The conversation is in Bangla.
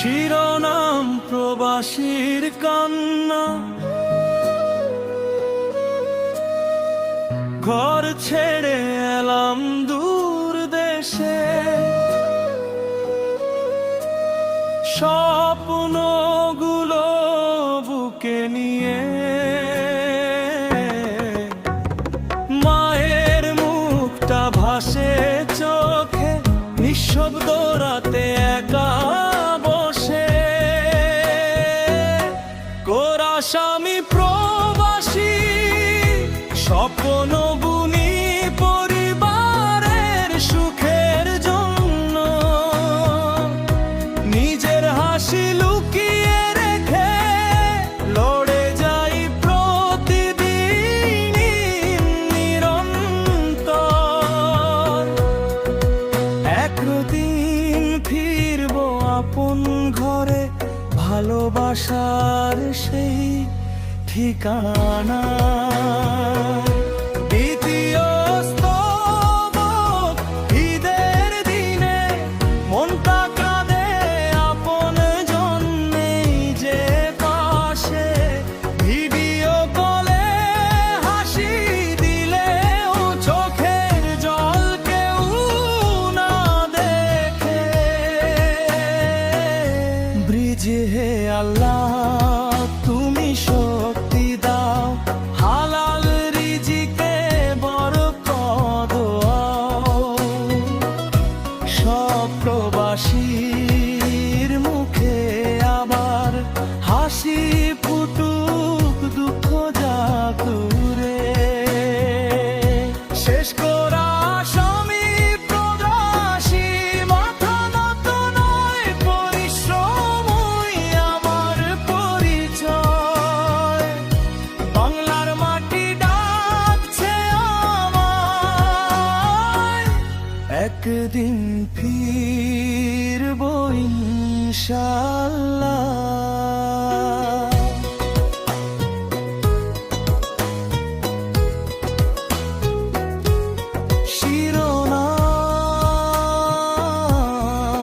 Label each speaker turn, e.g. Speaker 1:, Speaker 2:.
Speaker 1: শিরোনাম প্রবাসীর কান্না, ঘর ছেড়ে এলাম দূর দেশে, স্বপ্নগুলো বুকে নিয়ে। মায়ের মুখটা ভাসে চোখে, নিঃশব্দ রাতে একা বসে। গোরা স্বামী প্রবাসী, স্বপ্ন বুনি পরিবারের সুখের জন্য। নিজের হাসি লুকিয়ে রেখে লড়ে যাই প্রতিদিন নিরন্তর। একদিন ফিরবো আপন ঘরে, ভালোবাসার সেই ঠিকানা। দ্বিতীয় স্তবক ঈদের দিনে মনটা কাঁদে, আপন জন নেই যে পাশে। ভিডিও কলে হাসি দিলেও চোখের জল কেউ না দেখে। ব্রিজে হে আল্লাহ তুমি শক্তি দাও, হালাল রিজিকে বরকত দাও। সব প্রবাসীর মুখে আবার হাসি ফুটুক, দুঃখ যাক দূরে। শেষ করা স্বামী প্রবাসী, মাথা নত নয় পরিশ্রমই আমার পরিচয়। বাংলার মাটি ডাকছে আমায়, একদিন ফিরবো ইনশাআল্লাহ।